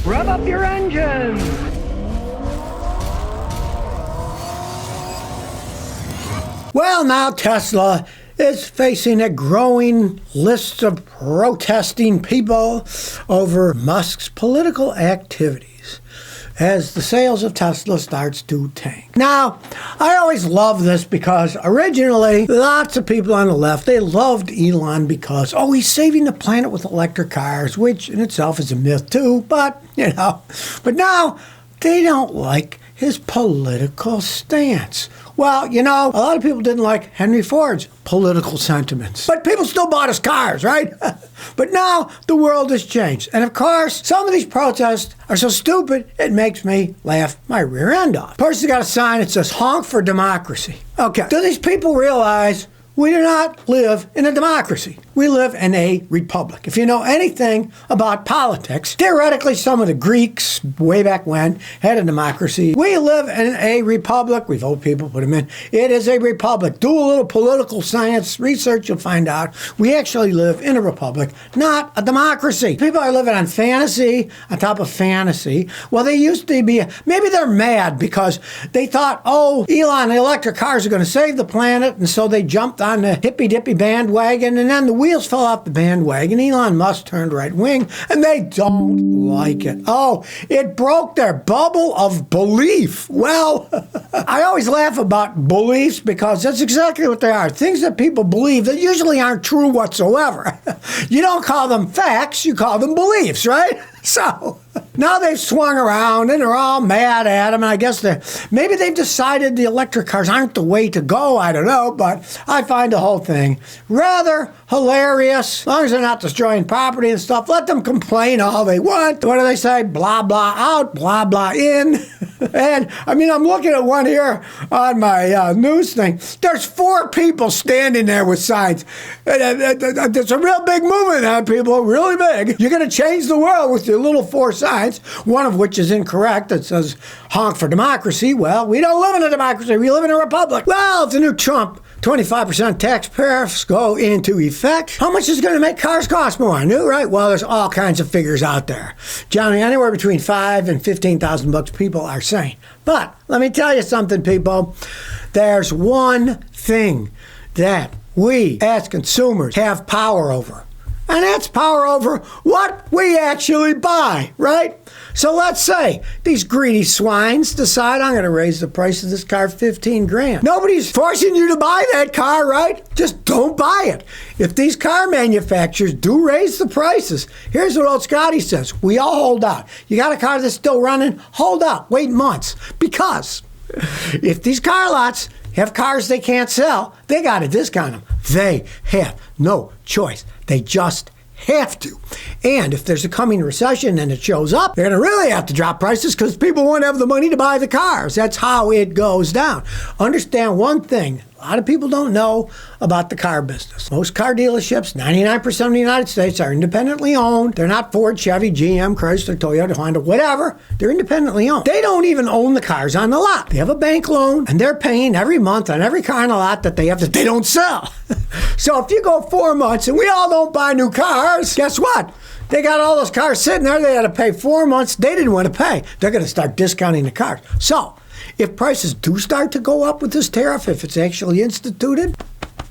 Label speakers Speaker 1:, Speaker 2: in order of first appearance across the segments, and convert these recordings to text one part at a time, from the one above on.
Speaker 1: Rev up your engines!
Speaker 2: Well, now Tesla is facing a growing list of protesting people over Musk's political activities as the sales of Tesla starts to tank. Now, I always love this because originally lots of people on the left, they loved Elon because, oh, he's saving the planet with electric cars, which in itself is a myth too, but now they don't like his political stance. Well, a lot of people didn't like Henry Ford's political sentiments. But people still bought his cars, right? But now the world has changed. And of course, some of these protests are so stupid, it makes me laugh my rear end off. Person's got a sign that says, honk for democracy. Okay, do these people realize we do not live in a democracy? We live in a republic. If you know anything about politics, theoretically some of the Greeks, way back when, had a democracy. We live in a republic. We vote people, put them in. It is a republic. Do a little political science research, you'll find out. We actually live in a republic, not a democracy. People are living on fantasy, on top of fantasy. Well, they used to be, maybe they're mad because they thought, oh, Elon, the electric cars are going to save the planet, and so they jumped on the hippy-dippy bandwagon, and then the wheels fell off the bandwagon. Elon Musk turned right wing, and they don't like it. Oh, it broke their bubble of belief. Well, I always laugh about beliefs because that's exactly what they are. Things that people believe that usually aren't true whatsoever. You don't call them facts, you call them beliefs, right? So now they've swung around and they're all mad at him, and I guess maybe they've decided the electric cars aren't the way to go. I don't know, but I find the whole thing rather hilarious. As long as they're not destroying property and stuff, let them complain all they want. What do they say? Blah, blah out, blah, blah in. And I'm looking at one here on my news thing. There's 4 people standing there with signs. It's a real big movement, people, really big. You're going to change the world with your little 4 signs, one of which is incorrect. It says, honk for democracy. Well, we don't live in a democracy. We live in a republic. Well, if the new Trump 25% tax tariffs go into effect, how much is it going to make cars cost more? New, right? Well, there's all kinds of figures out there. Johnny, anywhere between $5,000 and $15,000 people are saying. But let me tell you something, people. There's one thing that we as consumers have power over. And that's power over what we actually buy, right? So let's say these greedy swines decide, I'm going to raise the price of this car $15,000. Nobody's forcing you to buy that car, right? Just don't buy it. If these car manufacturers do raise the prices, here's what old Scotty says. We all hold out. You got a car that's still running? Hold out. Wait months. Because if these car lots have cars they can't sell, they got to discount them. They have no choice. They just have to. And if there's a coming recession and it shows up, they're going to really have to drop prices because people won't have the money to buy the cars. That's how it goes down. Understand one thing. A lot of people don't know about the car business. Most car dealerships, 99% of the United States, are independently owned. They're not Ford, Chevy, GM, Chrysler, Toyota, Honda, whatever. They're independently owned. They don't even own the cars on the lot. They have a bank loan, and they're paying every month on every car on the lot that they have that they don't sell. So if you go 4 months and we all don't buy new cars, guess what? They got all those cars sitting there. They had to pay 4 months. They didn't want to pay. They're going to start discounting the cars. So if prices do start to go up with this tariff, if it's actually instituted,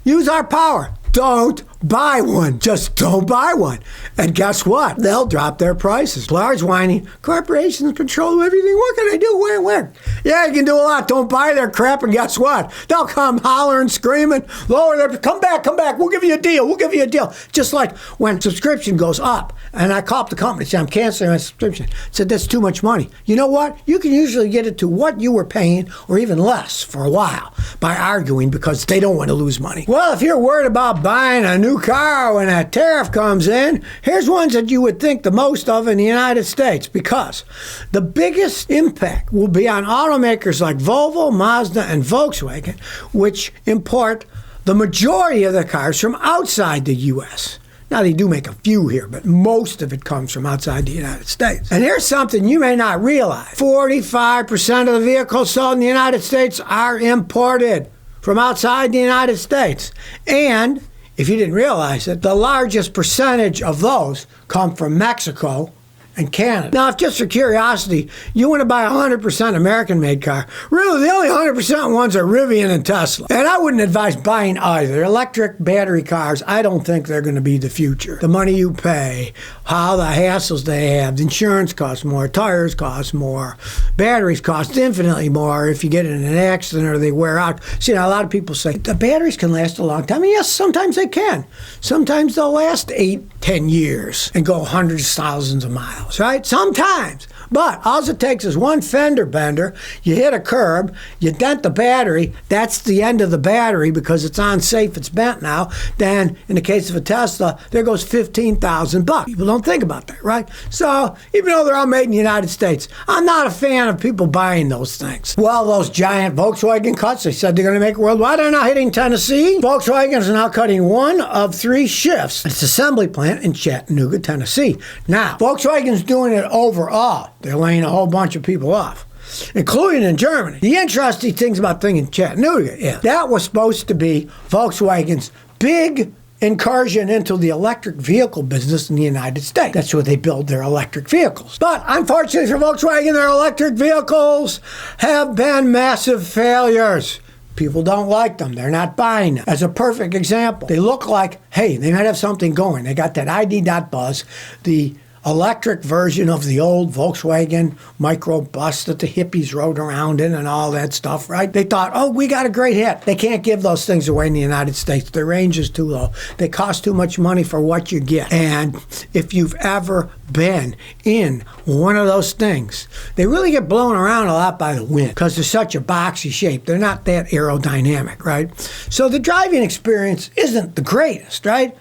Speaker 2: use our power. Don't buy one. Just don't buy one. And guess what? They'll drop their prices. Large whining corporations control everything. What can I do? Where? Yeah, you can do a lot. Don't buy their crap, and guess what? They'll come hollering, screaming, lower their, come back. We'll give you a deal. Just like when subscription goes up, and I called the company, said, I'm canceling my subscription. Said, that's too much money. You know what? You can usually get it to what you were paying, or even less for a while, by arguing because they don't want to lose money. Well, if you're worried about buying a new car when a tariff comes in, here's ones that you would think the most of in the United States, because the biggest impact will be on automakers like Volvo, Mazda, and Volkswagen, which import the majority of their cars from outside the U.S. Now, they do make a few here, but most of it comes from outside the United States. And here's something you may not realize. 45% of the vehicles sold in the United States are imported from outside the United States. And if you didn't realize it, the largest percentage of those come from Mexico and Canada. Now, if just for curiosity, you want to buy a 100% American-made car, really the only 100% ones are Rivian and Tesla. And I wouldn't advise buying either. Electric battery cars, I don't think they're going to be the future. The money you pay, how the hassles they have, the insurance costs more, tires cost more, batteries cost infinitely more if you get in an accident or they wear out. See, now a lot of people say, the batteries can last a long time. And yes, sometimes they can. Sometimes they'll last 8, 10 years and go hundreds of thousands of miles, right? Sometimes. But all it takes is one fender bender, you hit a curb, you dent the battery, that's the end of the battery because it's unsafe, it's bent now. Then, in the case of a Tesla, there goes $15,000. People don't think about that, right? So, even though they're all made in the United States, I'm not a fan of people buying those things. Well, those giant Volkswagen cuts, they said they're going to make worldwide, they're now hitting Tennessee. Volkswagen is now cutting one of 3 shifts. It's an assembly plant in Chattanooga, Tennessee. Now, Volkswagen's doing it overall. They're laying a whole bunch of people off, including in Germany. The interesting things about thing in Chattanooga is that was supposed to be Volkswagen's big incursion into the electric vehicle business in the United States. That's where they build their electric vehicles. But unfortunately for Volkswagen, their electric vehicles have been massive failures. People don't like them. They're not buying them. As a perfect example, they look like, hey, they might have something going. They got that ID.Buzz, the electric version of the old Volkswagen microbus that the hippies rode around in and all that stuff, right? They thought, oh, we got a great hit. They can't give those things away in the United States. Their range is too low. They cost too much money for what you get. And if you've ever been in one of those things, they really get blown around a lot by the wind because they're such a boxy shape. They're not that aerodynamic, right? So the driving experience isn't the greatest, right?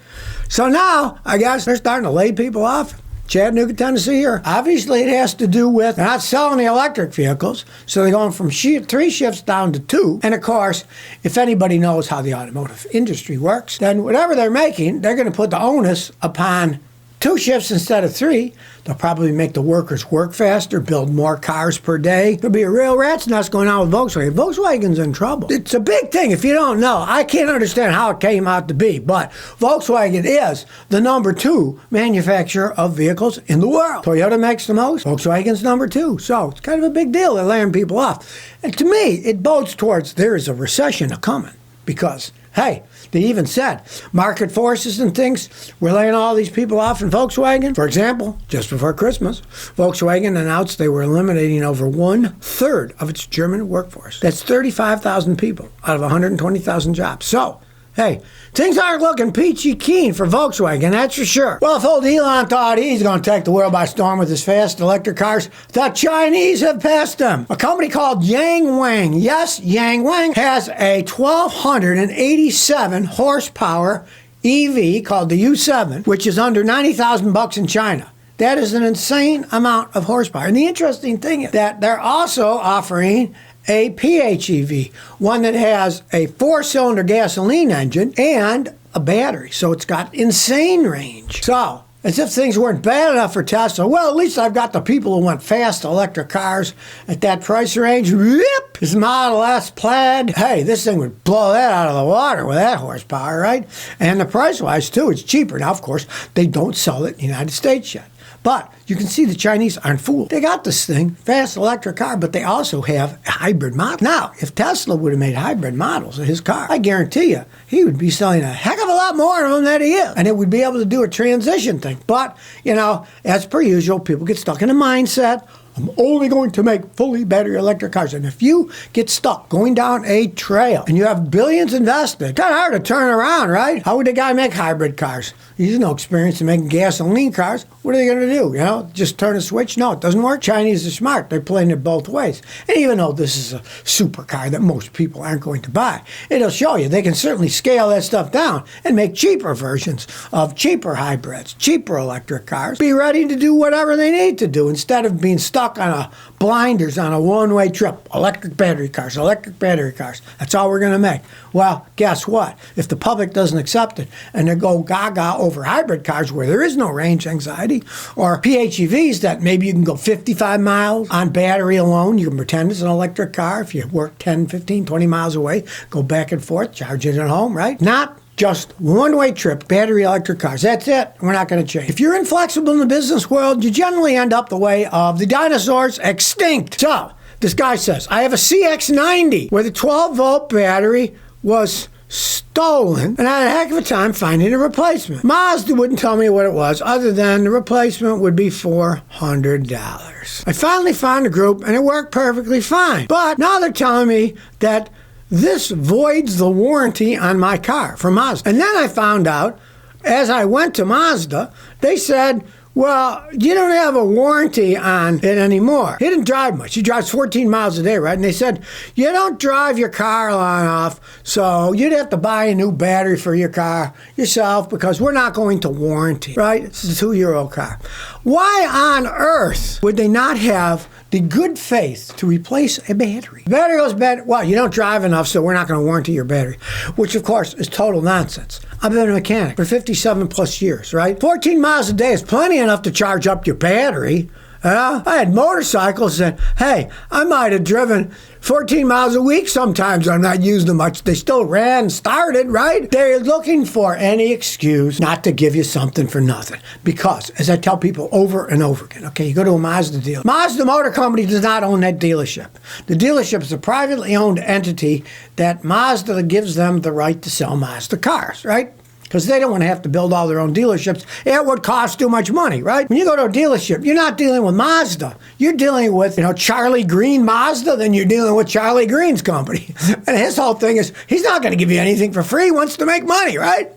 Speaker 2: So now, I guess they're starting to lay people off. Chattanooga, Tennessee here. Obviously, it has to do with not selling the electric vehicles, so they're going from 3 shifts down to 2. And of course, if anybody knows how the automotive industry works, then whatever they're making, they're going to put the onus upon 2 shifts instead of 3. They'll probably make the workers work faster, build more cars per day. There'll be a real rat's nest going on with Volkswagen. Volkswagen's in trouble. It's a big thing. If you don't know, I can't understand how it came out to be, but Volkswagen is the number 2 manufacturer of vehicles in the world. Toyota makes the most. Volkswagen's number 2. So it's kind of a big deal. They're laying people off. And to me, it bodes towards there is a recession coming because, hey, they even said market forces and things, we're laying all these people off in Volkswagen. For example, just before Christmas, Volkswagen announced they were eliminating over 1/3 of its German workforce. That's 35,000 people out of 120,000 jobs. So, hey, things aren't looking peachy keen for Volkswagen, that's for sure. Well, if old Elon thought he's going to take the world by storm with his fast electric cars, the Chinese have passed him. A company called Yangwang, yes, Yangwang, has a 1,287 horsepower EV called the U7, which is under $90,000 in China. That is an insane amount of horsepower. And the interesting thing is that they're also offering a PHEV, one that has a 4-cylinder gasoline engine and a battery. So it's got insane range. So, as if things weren't bad enough for Tesla, well, at least I've got the people who want fast electric cars at that price range. Yep, this Model S Plaid. Hey, this thing would blow that out of the water with that horsepower, right? And the price-wise, too, it's cheaper. Now, of course, they don't sell it in the United States yet. But you can see the Chinese aren't fooled. They got this thing, fast electric car, but they also have a hybrid model. Now, if Tesla would have made hybrid models of his car, I guarantee you, he would be selling a heck of a lot more of them than he is. And it would be able to do a transition thing. But, you know, as per usual, people get stuck in a mindset. I'm only going to make fully battery electric cars. And if you get stuck going down a trail and you have billions invested, it's kind of hard to turn around, right? How would the guy make hybrid cars? He has no experience in making gasoline cars. What are they going to do? You know, just turn a switch? No, it doesn't work. Chinese are smart. They're playing it both ways. And even though this is a supercar that most people aren't going to buy, it'll show you they can certainly scale that stuff down and make cheaper versions of cheaper hybrids, cheaper electric cars. Be ready to do whatever they need to do instead of being stuck on a blinders on a one-way trip. Electric battery cars, electric battery cars. That's all we're going to make. Well, guess what? If the public doesn't accept it and they go gaga over hybrid cars where there is no range anxiety, or PHEVs that maybe you can go 55 miles on battery alone, you can pretend it's an electric car. If you work 10, 15, 20 miles away, go back and forth, charge it at home, right? Not Just one-way trip, battery electric cars. That's it. We're not going to change. If you're inflexible in the business world, you generally end up the way of the dinosaurs, extinct. So, this guy says, I have a CX-90 where the 12-volt battery was stolen, and I had a heck of a time finding a replacement. Mazda wouldn't tell me what it was, other than the replacement would be $400. I finally found a group, and it worked perfectly fine. But now they're telling me that this voids the warranty on my car from Mazda. And then I found out, as I went to Mazda, they said, well, you don't have a warranty on it anymore. He didn't drive much. He drives 14 miles a day, right? And they said, you don't drive your car long enough, so you'd have to buy a new battery for your car yourself because we're not going to warranty, right? It's a 2-year-old car. Why on earth would they not have the good faith to replace a battery? The battery goes bad. Well, you don't drive enough, so we're not going to warranty your battery, which, of course, is total nonsense. I've been a mechanic for 57 plus years, right? 14 miles a day is plenty enough to charge up your battery. I had motorcycles that, hey, I might have driven 14 miles a week sometimes. I'm not using them much. They still ran, started, right? They're looking for any excuse not to give you something for nothing. Because, as I tell people over and over again, okay, you go to a Mazda dealer. Mazda Motor Company does not own that dealership. The dealership is a privately owned entity that Mazda gives them the right to sell Mazda cars, right? Because they don't want to have to build all their own dealerships. It would cost too much money, right? When you go to a dealership, you're not dealing with Mazda. You're dealing with, Charlie Green Mazda, then you're dealing with Charlie Green's company. And his whole thing is, he's not going to give you anything for free. He wants to make money, right?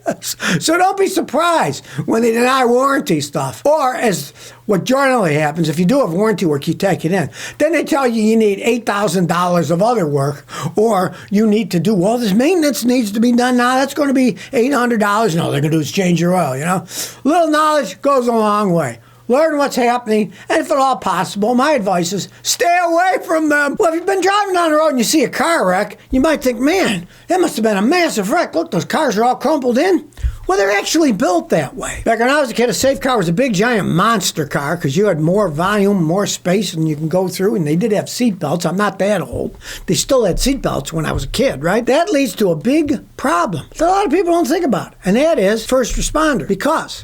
Speaker 2: So don't be surprised when they deny warranty stuff. Or, as what generally happens, if you do have warranty work, you take it in. Then they tell you need $8,000 of other work, or you need to do, well, this maintenance needs to be done now. That's going to be $800. No, they're going to do is change your oil, Little knowledge goes a long way. Learn what's happening, and if at all possible, my advice is stay away from them. Well, if you've been driving down the road and you see a car wreck, you might think, man, that must have been a massive wreck. Look, those cars are all crumpled in. Well, they're actually built that way. Back when I was a kid, a safe car was a big, giant monster car because you had more volume, more space, and you can go through, and they did have seat belts. I'm not that old. They still had seat belts when I was a kid, right? That leads to a big problem that a lot of people don't think about, and that is first responder. Because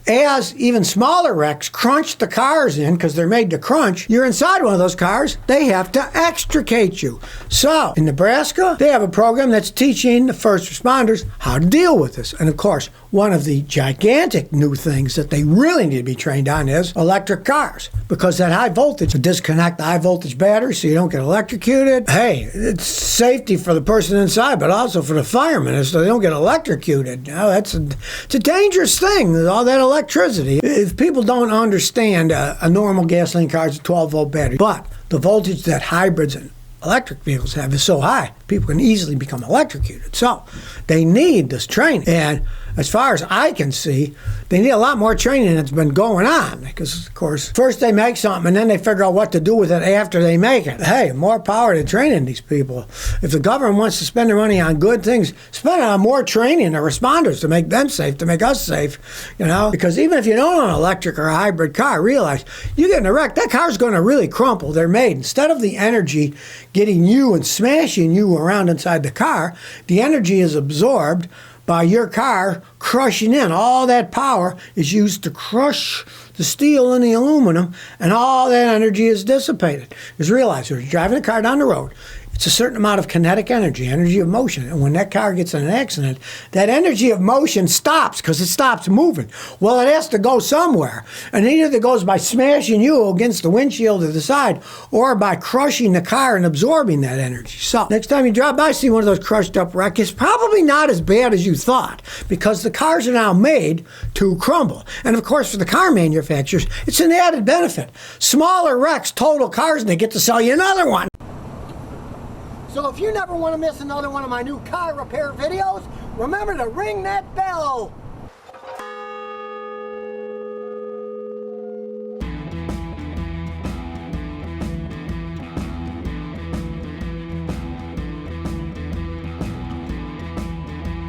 Speaker 2: as even smaller wrecks crunch the cars in, because they're made to crunch, you're inside one of those cars, they have to extricate you. So, in Nebraska, they have a program that's teaching the first responders how to deal with this. And of course, one of the gigantic new things that they really need to be trained on is electric cars. Because that high voltage will disconnect the high voltage battery so you don't get electrocuted. Hey, it's safety for the person inside, but also for the firemen so they don't get electrocuted. It's a dangerous thing, all that electricity. If people don't understand a normal gasoline car is a 12-volt battery, but the voltage that hybrids and electric vehicles have is so high, people can easily become electrocuted. So they need this training. And as far as I can see, they need a lot more training that's been going on. Because, of course, first they make something and then they figure out what to do with it after they make it. Hey, more power to training these people. If the government wants to spend their money on good things, spend it on more training of responders to make them safe, to make us safe, Because even if you don't own an electric or a hybrid car, realize you get in a wreck, that car's going to really crumple. They're made. Instead of the energy getting you and smashing you around inside the car, the energy is absorbed by your car crushing in. All that power is used to crush the steel and the aluminum, and all that energy is dissipated. Just realize, if you're driving a car down the road, it's a certain amount of kinetic energy of motion. And when that car gets in an accident, that energy of motion stops because it stops moving. Well, it has to go somewhere. And it either goes by smashing you against the windshield or the side, or by crushing the car and absorbing that energy. So next time you drive by, see one of those crushed up wrecks, it's probably not as bad as you thought, because the cars are now made to crumble. And of course, for the car manufacturers, it's an added benefit. Smaller wrecks total cars, and they get to sell you another one. So if you never want to miss another one of my new car repair videos, remember to ring that bell.